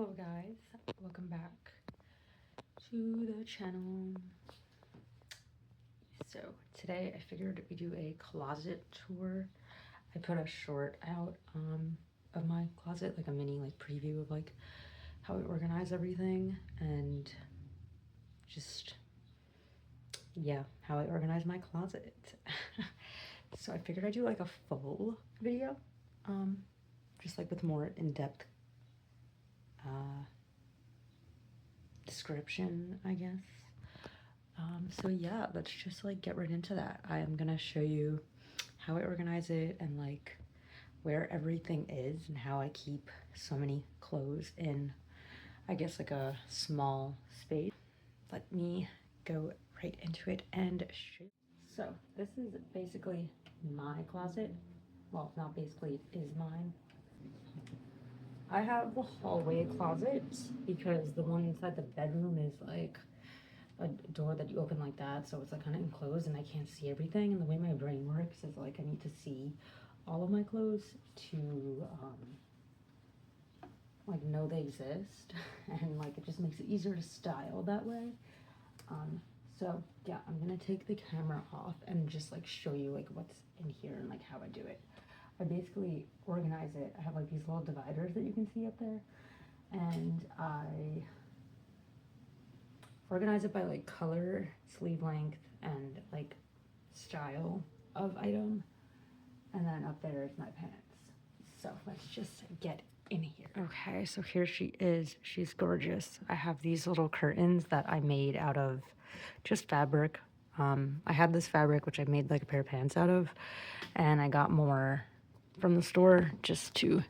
Hello guys, welcome back to the channel. So today I figured we do a closet tour. I put a short out of my closet, like a mini preview of how I organize everything and just how I organize my closet. So I figured I'd do a full video, just with more in-depth description, I guess. So yeah, let's just get right into that. I am gonna show you how I organize it and where everything is and how I keep so many clothes in, I guess, a small space. Let me go right into it and show. So this is basically my closet. Well, not basically, it is mine. I have the hallway closet because the one inside the bedroom is a door that you open like that, so it's kind of enclosed and I can't see everything. And the way my brain works is I need to see all of my clothes to know they exist, and it just makes it easier to style that way. So yeah, I'm gonna take the camera off and just show you what's in here and how I do it. I basically organize it. I have these little dividers that you can see up there, and I organize it by color, sleeve length, and style of item. And then up there is my pants. So let's just get in here. Okay, so here she is. She's gorgeous. I have these little curtains that I made out of just fabric. I had this fabric which I made a pair of pants out of, and I got more from the store just to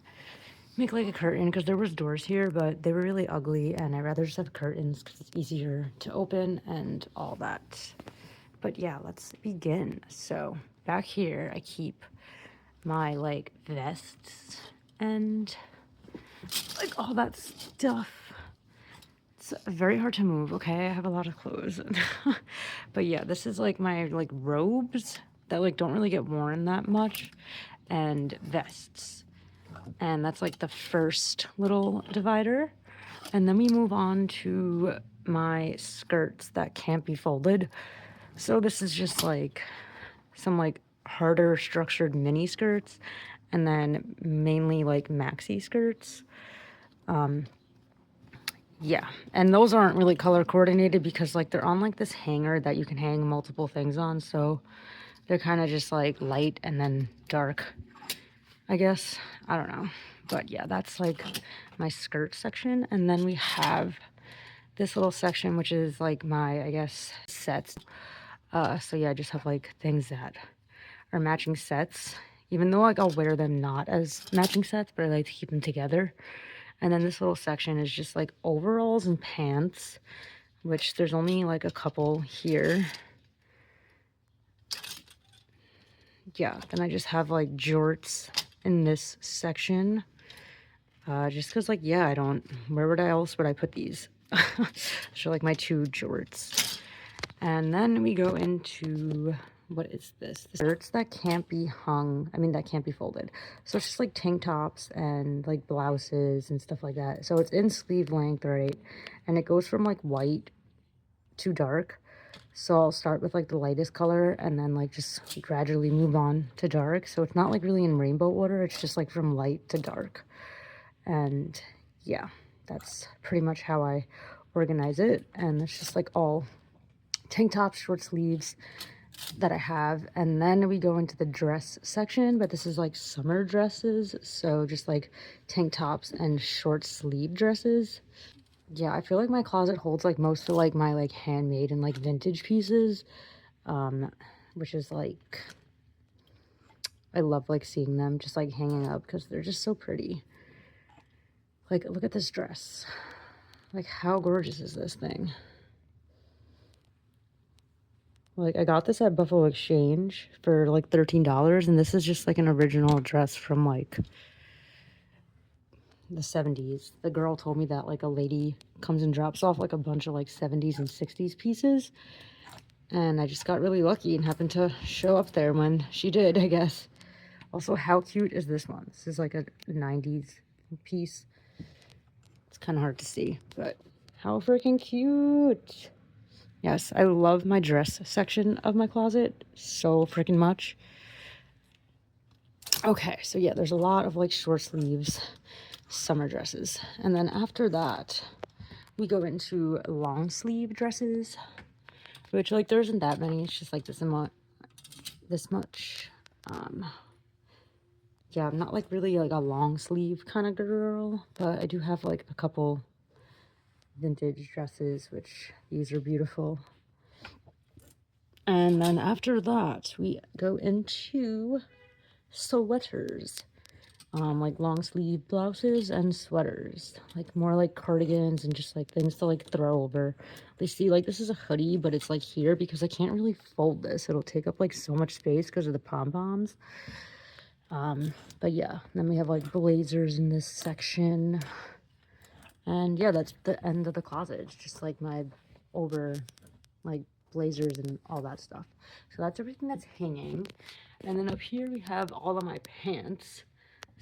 make a curtain, because there was doors here but they were really ugly and I'd rather just have curtains because it's easier to open and all that. But yeah, let's begin. So back here I keep my vests and all that stuff. It's very hard to move. Okay, I have a lot of clothes. But yeah, this is my robes that don't really get worn that much, and vests. And that's the first little divider. And then we move on to my skirts that can't be folded. So this is just some harder structured mini skirts, and then mainly maxi skirts. Yeah, and those aren't really color coordinated because they're on this hanger that you can hang multiple things on, so they're kind of just light and then dark, I guess. I don't know. But yeah, that's my skirt section. And then we have this little section which is my, I guess, sets. So yeah, I just have things that are matching sets, even though I'll wear them not as matching sets, but I like to keep them together. And then this little section is just overalls and pants, which there's only a couple here. Yeah, then I just have jorts in this section, just because yeah, I don't, where else would I put these? So my two jorts. And then we go into, what is this? The shirts that can't be hung, that can't be folded. So it's just tank tops and blouses and stuff like that. So it's in sleeve length, right? And it goes from white to dark. So I'll start with the lightest color and then just gradually move on to dark. So it's not really in rainbow order. It's just from light to dark. And yeah, that's pretty much how I organize it. And it's just all tank tops, short sleeves that I have. And then we go into the dress section, but this is summer dresses, so just tank tops and short sleeve dresses. Yeah, I feel my closet holds most of my handmade and vintage pieces, which is I love seeing them just hanging up because they're just so pretty. Look at this dress. How gorgeous is this thing? I got this at Buffalo Exchange for $13, and this is just an original dress from the 70s. The girl told me that a lady comes and drops off a bunch of 70s and 60s pieces, and I just got really lucky and happened to show up there when she did, I guess. Also, how cute is this one? This is a 90s piece. It's kind of hard to see, but how freaking cute. Yes, I love my dress section of my closet so freaking much. Okay, so yeah, there's a lot of like short sleeves summer dresses. And then after that, we go into long sleeve dresses, which like there isn't that many. It's just like this much. Yeah, I'm not like really like a long sleeve kind of girl, but I do have like a couple vintage dresses, which these are beautiful. And then after that, we go into sweaters. Like long sleeve blouses and sweaters, like more like cardigans and just like things to like throw over. They see like this is a hoodie, but it's like here because I can't really fold this. It'll take up like so much space because of the pom-poms. But yeah, then we have like blazers in this section. And yeah, that's the end of the closet. It's just like my over like blazers and all that stuff. So that's everything that's hanging. And then up here we have all of my pants.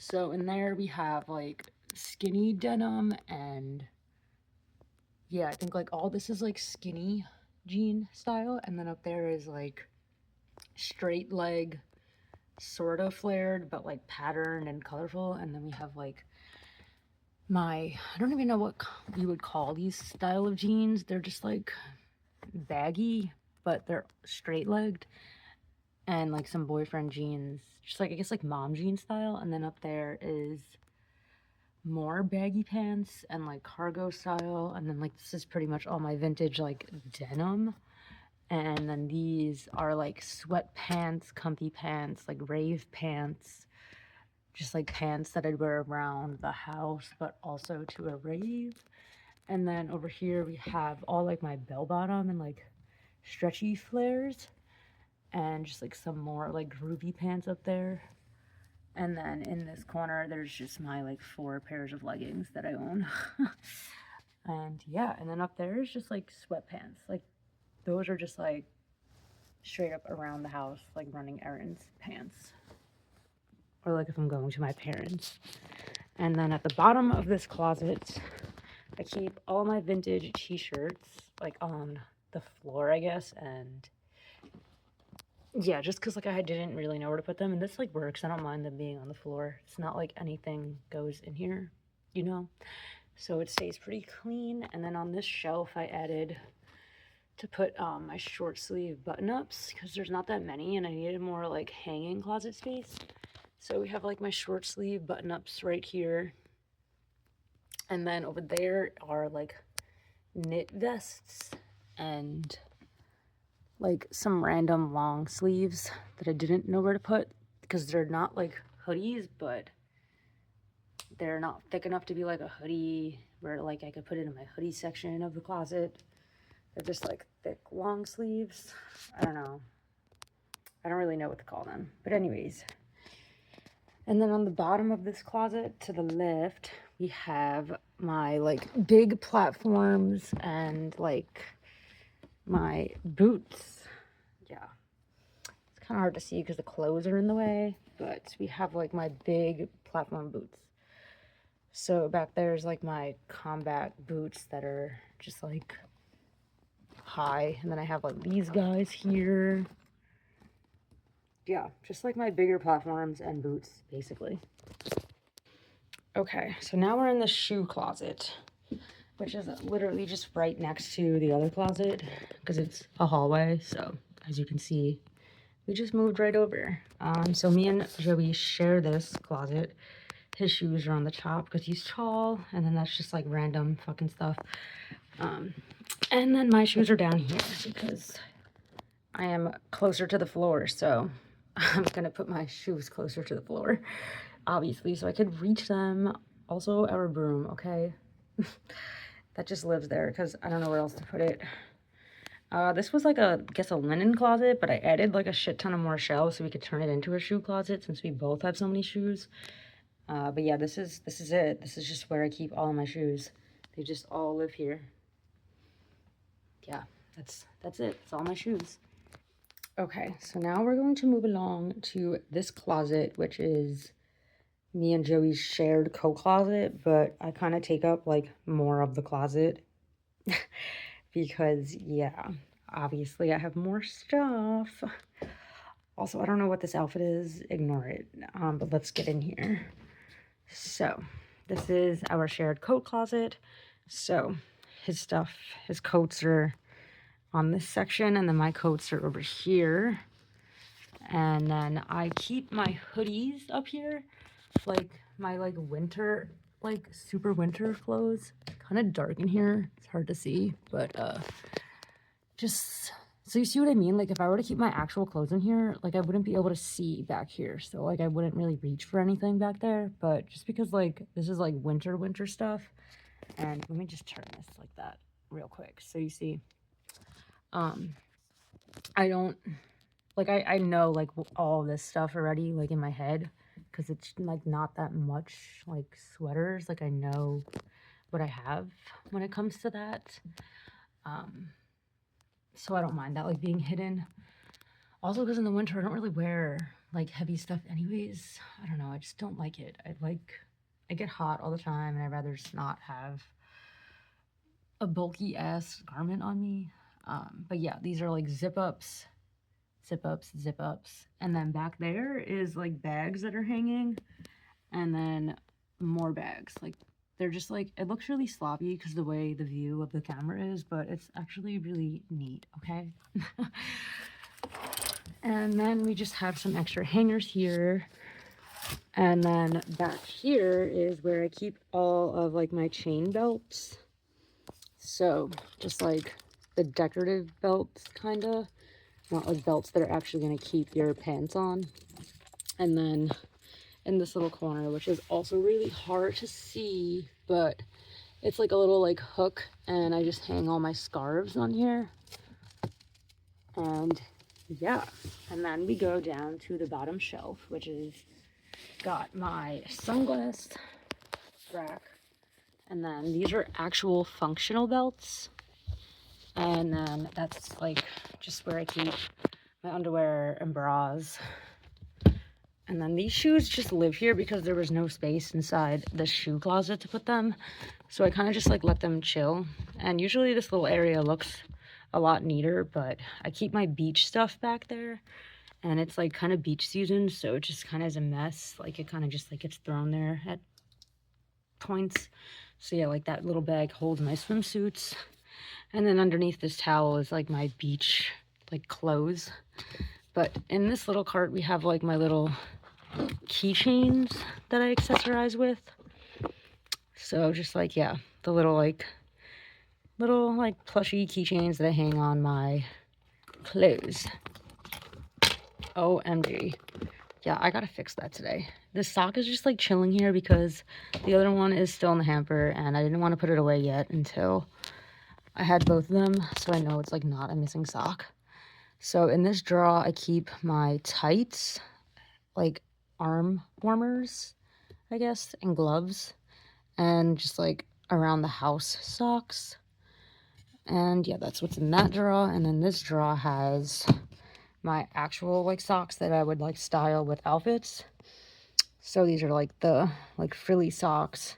So in there we have like skinny denim and yeah, I think like all this is like skinny jean style. And then up there is like straight leg, sort of flared, but like patterned and colorful. And then we have like I don't even know what we would call these style of jeans. They're just like baggy, but they're straight legged. And like some boyfriend jeans, just like I guess like mom jean style. And then up there is more baggy pants and like cargo style. And then like this is pretty much all my vintage like denim. And then these are like sweatpants, comfy pants, like rave pants, just like pants that I'd wear around the house but also to a rave. And then over here we have all like my bell bottom and like stretchy flares and just like some more like groovy pants up there. And then in this corner there's just my like 4 pairs of leggings that I own. And yeah, and then up there is just like sweatpants. Like those are just like straight up around the house, like running errands pants, or like if I'm going to my parents'. And then at the bottom of this closet I keep all my vintage t-shirts like on the floor, I guess. And yeah, just because like I didn't really know where to put them, and this like works. I don't mind them being on the floor. It's not like anything goes in here, you know, so it stays pretty clean. And then on this shelf I added to put my short sleeve button-ups because there's not that many and I needed more like hanging closet space. So we have like my short sleeve button-ups right here, and then over there are like knit vests and like some random long sleeves that I didn't know where to put because they're not like hoodies, but they're not thick enough to be like a hoodie where like I could put it in my hoodie section of the closet. They're just like thick long sleeves. I don't know. I don't really know what to call them. But anyways. And then on the bottom of this closet to the left, we have my like big platforms and like my boots. Yeah. It's kind of hard to see because the clothes are in the way, but we have like my big platform boots. So back there's like my combat boots that are just like high, and then I have like these guys here. Yeah, just like my bigger platforms and boots basically. Okay, so now we're in the shoe closet, which is literally just right next to the other closet because it's a hallway. So as you can see, we just moved right over. So me and Joey share this closet. His shoes are on the top because he's tall, and then that's just like random fucking stuff. And then my shoes are down here because I am closer to the floor, so I'm gonna put my shoes closer to the floor, obviously, so I could reach them. Also, our broom, okay? That just lives there because I don't know where else to put it. This was like I guess a linen closet, but I added like a shit ton of more shelves so we could turn it into a shoe closet since we both have so many shoes. But yeah, this is it. This is just where I keep all of my shoes. They just all live here. Yeah, that's it. It's all my shoes. Okay, so now we're going to move along to this closet, which is me and Joey's shared coat closet, but I kind of take up like more of the closet because yeah, obviously I have more stuff. Also, I don't know what this outfit is, ignore it, but let's get in here. So this is our shared coat closet. So his stuff, his coats are on this section, and then my coats are over here. And then I keep my hoodies up here, like my like winter, like super winter clothes. Kind of dark in here, it's hard to see, but just so you see what I mean. Like if I were to keep my actual clothes in here, like I wouldn't be able to see back here, so like I wouldn't really reach for anything back there. But just because like this is like winter stuff, and let me just turn this like that real quick so you see. I don't like I know like all this stuff already like in my head, because it's like not that much like sweaters. Like I know what I have when it comes to that, so I don't mind that like being hidden. Also, because in the winter I don't really wear like heavy stuff anyways. I don't know, I just don't like it. I get hot all the time, and I'd rather just not have a bulky ass garment on me. But yeah, these are like zip ups, and then back there is like bags that are hanging, and then more bags. Like they're just like, it looks really sloppy because the way the view of the camera is, but it's actually really neat. Okay. And then we just have some extra hangers here, and then back here is where I keep all of like my chain belts. So just like the decorative belts, kind of, not like belts that are actually going to keep your pants on. And then in this little corner, which is also really hard to see, but it's like a little like hook, and I just hang all my scarves on here. And yeah, and then we go down to the bottom shelf, which is got my sunglass rack, and then these are actual functional belts, and then that's like just where I keep my underwear and bras. And then these shoes just live here because there was no space inside the shoe closet to put them, so I kind of just like let them chill. And usually this little area looks a lot neater, but I keep my beach stuff back there, and it's like kind of beach season, so it just kind of is a mess. Like it kind of just like gets thrown there at points. So yeah, like that little bag holds my swimsuits, and then underneath this towel is like my beach like clothes. But in this little cart we have like my little keychains that I accessorize with. So just like, yeah, the little like plushy keychains that I hang on my clothes. OMG. Yeah, I gotta fix that today. This sock is just like chilling here because the other one is still in the hamper, and I didn't want to put it away yet until I had both of them, so I know it's like not a missing sock. So in this drawer I keep my tights, like arm warmers, I guess, and gloves, and just like around the house socks. And yeah, that's what's in that drawer. And then this drawer has my actual like socks that I would like style with outfits. So these are like the like frilly socks,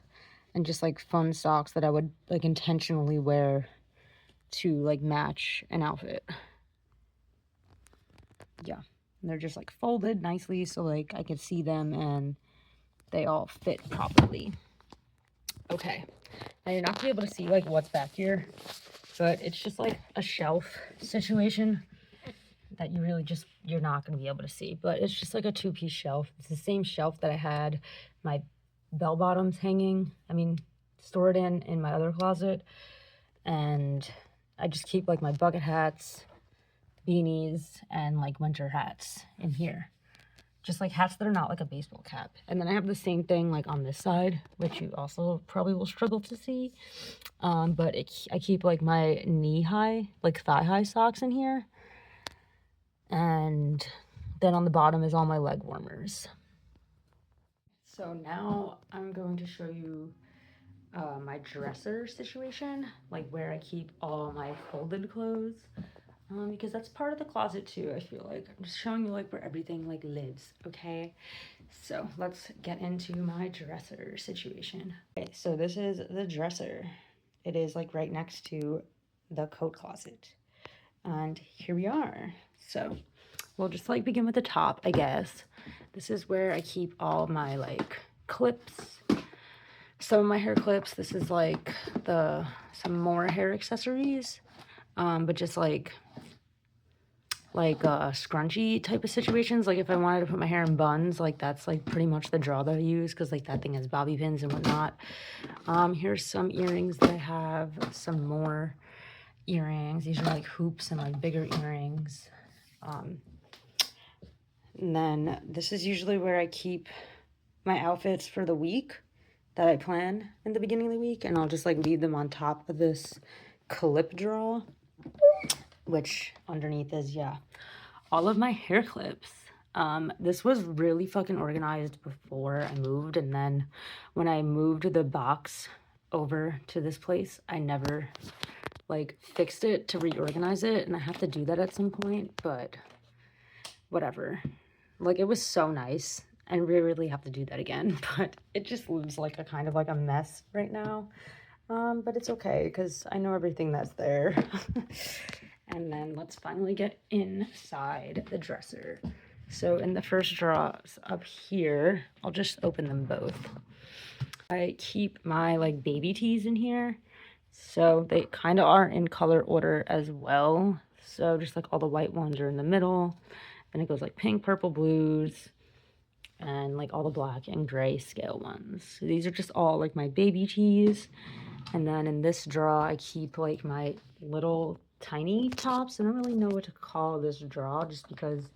and just like fun socks that I would like intentionally wear to like match an outfit. Yeah, and they're just like folded nicely so like I could see them and they all fit properly. Okay, now you're not gonna be able to see like what's back here, but it's just like a shelf situation that you really just, you're not going to be able to see. But it's just like a two-piece shelf. It's the same shelf that I had my bell bottoms hanging, stored in my other closet. And I just keep like my bucket hats, beanies, and like winter hats in here, just like hats that are not like a baseball cap. And then I have the same thing like on this side, which you also probably will struggle to see, but I keep like my knee-high, like thigh-high socks in here. And then on the bottom is all my leg warmers. So now I'm going to show you my dresser situation, like where I keep all my folded clothes, because that's part of the closet too, I feel like. I'm just showing you like where everything like lives, okay? So let's get into my dresser situation. Okay, so this is the dresser. It is like right next to the coat closet. And here we are. So we'll just like begin with the top, I guess. This is where I keep all my like clips. Some of my hair clips. This is like some more hair accessories. But just like scrunchy type of situations. Like if I wanted to put my hair in buns, like that's like pretty much the draw that I use, because like that thing has bobby pins and whatnot. Here's some earrings that I have, some more earrings. These are like hoops and like bigger earrings. And then this is usually where I keep my outfits for the week that I plan in the beginning of the week, and I'll just like leave them on top of this clip drawer, which underneath is, yeah, all of my hair clips. This was really fucking organized before I moved, and then when I moved the box over to this place, I never like fixed it to reorganize it, and I have to do that at some point, but whatever. Like, it was so nice, and we really have to do that again, but it just lives like a kind of like a mess right now. But it's okay, because I know everything that's there. And then let's finally get inside the dresser. So in the first drawers up here, I'll just open them both. I keep my like baby tees in here. So they kind of are in color order as well. So just like all the white ones are in the middle. Then it goes like pink, purple, blues, and like all the black and gray scale ones. So these are just all like my baby tees. And then in this drawer, I keep like my little tiny tops. I don't really know what to call this drawer, just because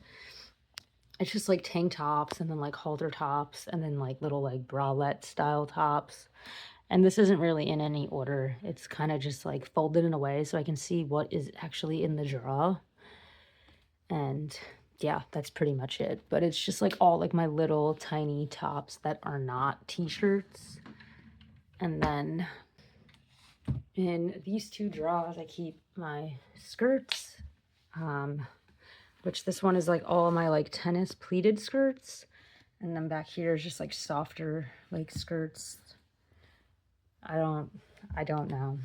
it's just like tank tops and then like halter tops and then like little like bralette style tops. And this isn't really in any order. It's kind of just like folded in a way so I can see what is actually in the drawer. And yeah, that's pretty much it. But it's just like all like my little tiny tops that are not t-shirts. And then in these two drawers, I keep my skirts, which this one is like all my like tennis pleated skirts. And then back here is just like softer like skirts. I don't know.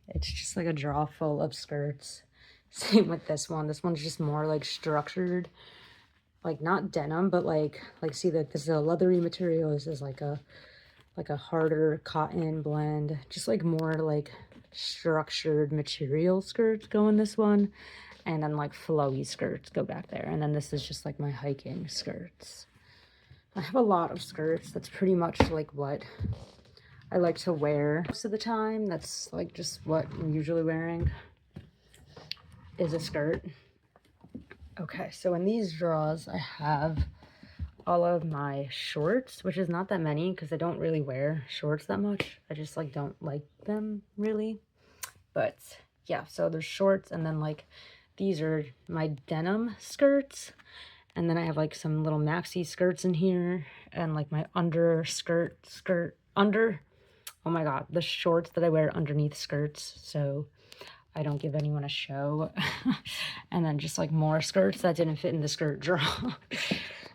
It's just like a drawer full of skirts. Same with this one. This one's just more like structured, like not denim, but like see that this is a leathery material. This is like a harder cotton blend, just like more like structured material skirts go in this one, and then like flowy skirts go back there. And then this is just like my hiking skirts. I have a lot of skirts. That's pretty much like what I like to wear most of the time. That's like just what I'm usually wearing, is a skirt. Okay, so in these drawers I have all of my shorts, which is not that many because I don't really wear shorts that much. I just like don't like them really. But yeah, so there's shorts, and then like these are my denim skirts, and then I have like some little maxi skirts in here, and like my oh my god, the shorts that I wear underneath skirts, so I don't give anyone a show. And then just like more skirts that didn't fit in the skirt drawer.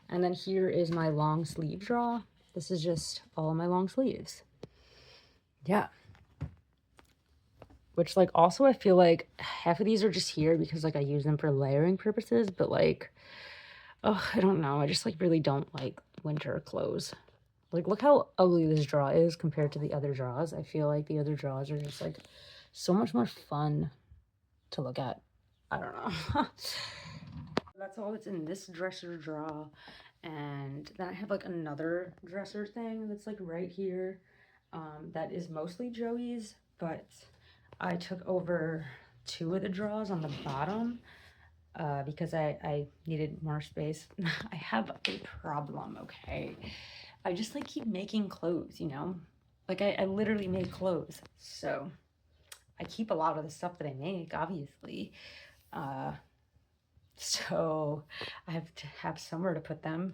And then here is my long sleeve drawer. This is just all my long sleeves. Yeah. Which like also I feel like half of these are just here because like I use them for layering purposes, but like, oh, I don't know. I just like really don't like winter clothes. Like, look how ugly this drawer is compared to the other drawers. I feel like the other drawers are just like so much more fun to look at. I don't know. That's all that's in this dresser drawer. And then I have like another dresser thing that's like right here, that is mostly Joey's, but I took over 2 of the drawers on the bottom because I needed more space. I have a problem, okay? I just like keep making clothes, you know? Like I literally make clothes, so I keep a lot of the stuff that I make, obviously. So I have to have somewhere to put them.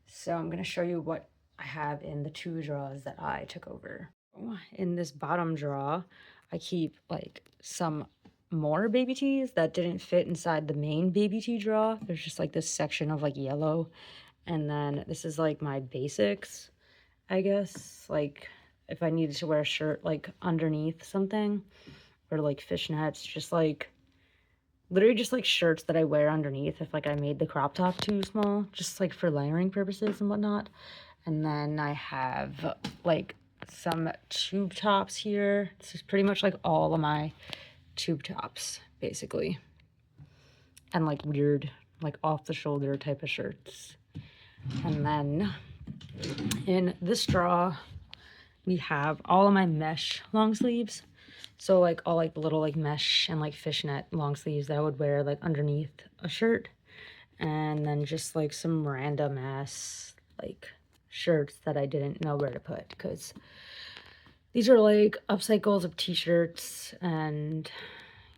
So I'm going to show you what I have in the 2 drawers that I took over. In this bottom drawer, I keep like some more baby tees that didn't fit inside the main baby tee drawer. There's just like this section of like yellow And then this is like my basics, I guess. Like if I needed to wear a shirt like underneath something, or like fishnets, just like literally just like shirts that I wear underneath if like I made the crop top too small, just like for layering purposes and whatnot. And then I have like some tube tops here. This is pretty much like all of my tube tops basically, and like weird like off the shoulder type of shirts. And then in this drawer we have all of my mesh long sleeves. So like all like the little like mesh and like fishnet long sleeves that I would wear like underneath a shirt. And then just like some random ass like shirts that I didn't know where to put, because these are like upcycles of t-shirts and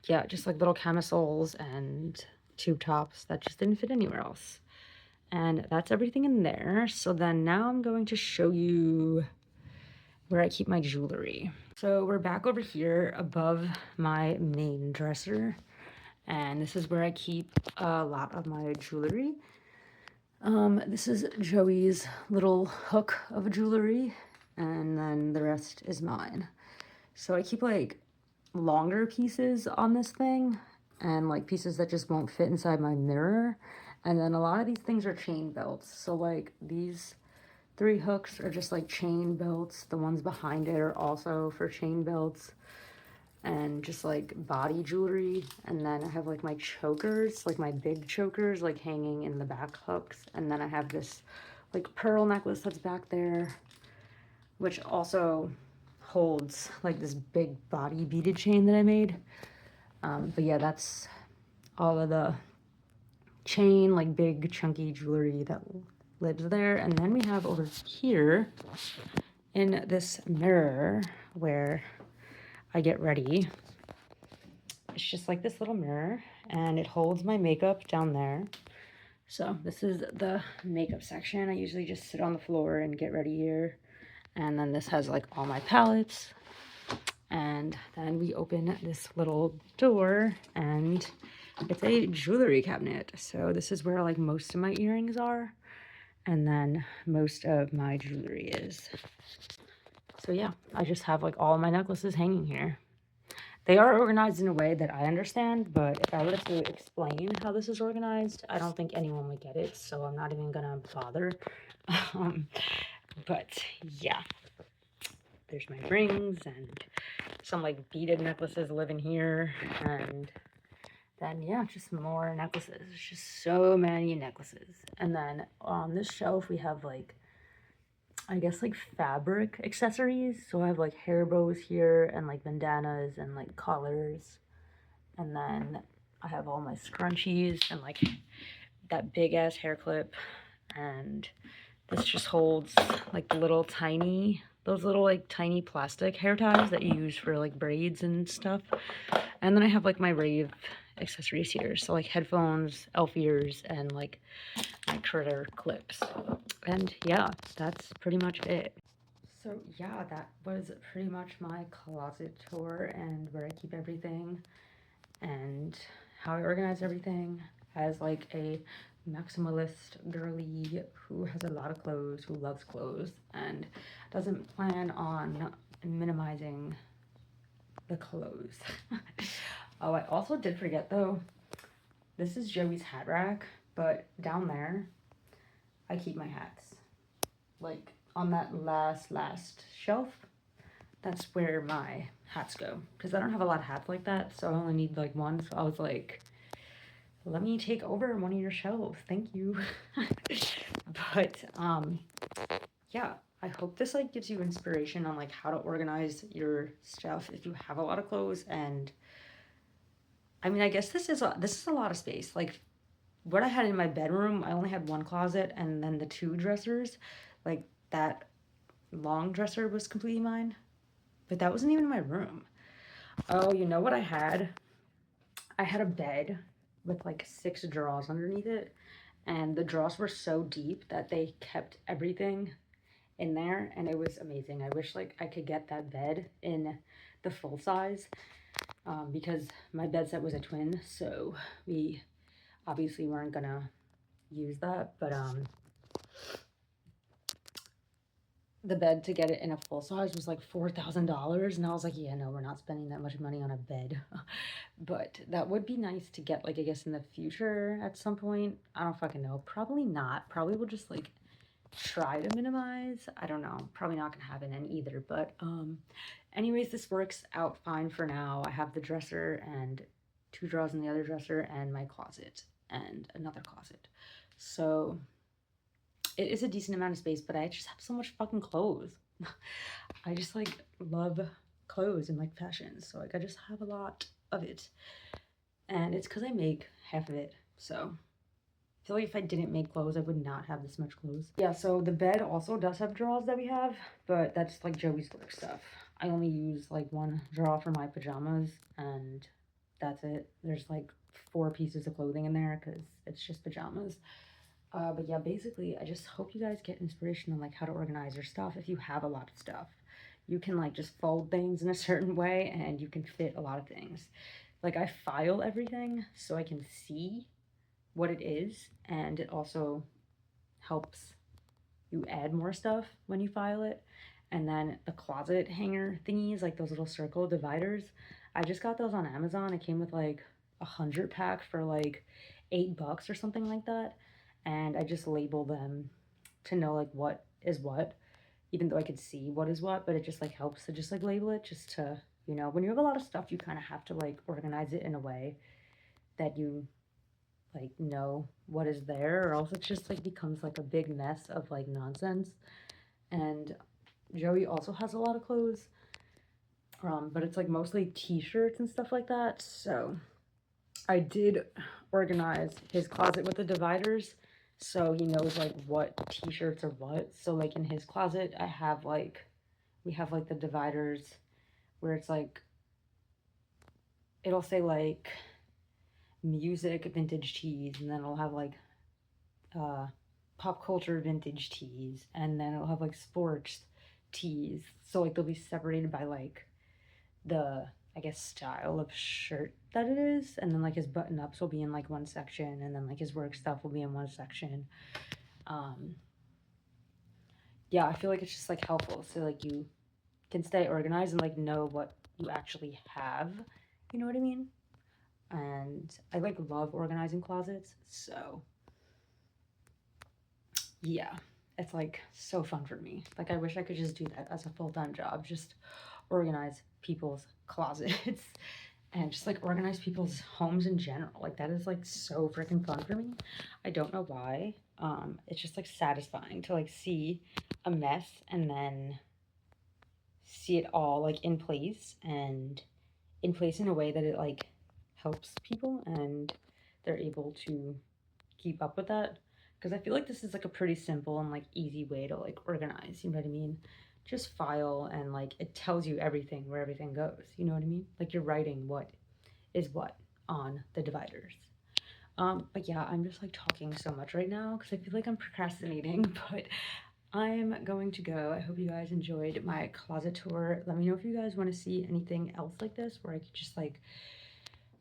yeah, just like little camisoles and tube tops that just didn't fit anywhere else. And that's everything in there. So then now I'm going to show you where I keep my jewelry. So we're back over here above my main dresser, and this is where I keep a lot of my jewelry. This is Joey's little hook of jewelry, and then the rest is mine. So I keep like longer pieces on this thing, and like pieces that just won't fit inside my mirror. And then a lot of these things are chain belts. So like these 3 hooks are just like chain belts. The ones behind it are also for chain belts. And just like body jewelry. And then I have like my chokers, like my big chokers, like hanging in the back hooks. And then I have this like pearl necklace that's back there, which also holds like this big body beaded chain that I made. But yeah, that's all of the chain, like big chunky jewelry that lives there. And then we have over here in this mirror where I get ready, it's just like this little mirror, and it holds my makeup down there. So this is the makeup section. I usually just sit on the floor and get ready here. And then this has like all my palettes. And then we open this little door, and it's a jewelry cabinet. So this is where like most of my earrings are, and then most of my jewelry is. So yeah, I just have like all my necklaces hanging here. They are organized in a way that I understand, but if I were to explain how this is organized, I don't think anyone would get it, so I'm not even gonna bother. But yeah, there's my rings, and some like beaded necklaces live in here, and then yeah, just more necklaces. There's just so many necklaces. And then on this shelf we have like, I guess like fabric accessories. So I have like hair bows here, and like bandanas and like collars. And then I have all my scrunchies and like that big ass hair clip. And this just holds like the little tiny, those little like tiny plastic hair ties that you use for like braids and stuff. And then I have like my rave accessories here. So like headphones, elf ears, and like my critter clips. And yeah, that's pretty much it. So yeah, that was pretty much my closet tour and where I keep everything and how I organize everything as like a maximalist girly who has a lot of clothes, who loves clothes, and doesn't plan on minimizing the clothes. Oh, I also did forget though, this is Joey's hat rack, but down there I keep my hats. Like on that last shelf, that's where my hats go, because I don't have a lot of hats like that, so I only need like one. So I was like, let me take over one of your shelves, thank you. But yeah, I hope this like gives you inspiration on like how to organize your stuff if you have a lot of clothes. And I mean, I guess this is a lot of space. Like what I had in my bedroom, I only had one closet, and then the 2 dressers, like that long dresser was completely mine, but that wasn't even my room. Oh, you know what I had? I had a bed with like 6 drawers underneath it, and the drawers were so deep that they kept everything in there, and it was amazing. I wish like I could get that bed in the full size, because my bed set was a twin, so we obviously weren't gonna use that. But the bed to get it in a full size was like $4,000, and I was like, yeah, no, we're not spending that much money on a bed. But that would be nice to get, like, I guess in the future at some point. I don't fucking know. Probably not. Probably we'll just like try to minimize. I don't know. Probably not gonna happen in either. But anyways, this works out fine for now. I have the dresser and 2 drawers in the other dresser and my closet and another closet. So it is a decent amount of space, but I just have so much fucking clothes. I just like love clothes and like fashion, so like I just have a lot of it, and it's because I make half of it. So I feel like if I didn't make clothes, I would not have this much clothes. Yeah, so the bed also does have drawers that we have, but that's like Joey's work stuff. I only use like 1 drawer for my pajamas, and that's it. There's like 4 pieces of clothing in there because it's just pajamas. But yeah, basically, I just hope you guys get inspiration on like how to organize your stuff. If you have a lot of stuff, you can like just fold things in a certain way and you can fit a lot of things. Like I file everything so I can see what it is, and it also helps you add more stuff when you file it. And then the closet hanger thingies, like those little circle dividers, I just got those on Amazon. It came with like 100 pack for like $8 or something like that. And I just label them to know like what is what, even though I could see what is what, but it just like helps to just like label it just to, you know, when you have a lot of stuff, you kind of have to like organize it in a way that you like know what is there, or else it just like becomes like a big mess of like nonsense. And Joey also has a lot of clothes, but it's like mostly t-shirts and stuff like that. So I did organize his closet with the dividers so he knows like what t-shirts are what. So like in his closet, I have like, we have like the dividers where it's like, it'll say like music vintage tees, and then it'll have like pop culture vintage tees, and then it'll have like sports tees. So like they'll be separated by like the, I guess, style of shirt that it is, and then like his button ups will be in like one section, and then like his work stuff will be in one section. Yeah, I feel like it's just like helpful so like you can stay organized and like know what you actually have, you know what I mean? And I like love organizing closets, so yeah, it's like so fun for me. Like I wish I could just do that as a full-time job, just organize people's closets and just like organize people's homes in general. Like that is like so freaking fun for me. I don't know why. It's just like satisfying to like see a mess and then see it all like in place, and in place in a way that it like helps people and they're able to keep up with that. Because I feel like this is like a pretty simple and like easy way to like organize, you know what I mean? Just file, and like it tells you everything, where everything goes, you know what I mean? Like you're writing what is what on the dividers. But yeah, I'm just like talking so much right now because I feel like I'm procrastinating, but I'm going to go. I hope you guys enjoyed my closet tour. Let me know if you guys want to see anything else like this where I could just like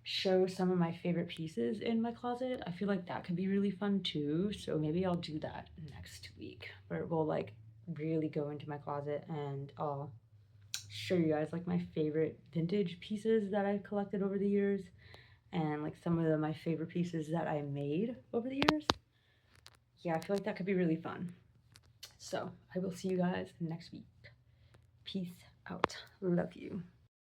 show some of my favorite pieces in my closet. I feel like that could be really fun too. So maybe I'll do that next week, where we'll like really go into my closet and I'll show you guys like my favorite vintage pieces that I've collected over the years, and like some of my favorite pieces that I made over the years. Yeah, I feel like that could be really fun. So I will see you guys next week. Peace out. Love you.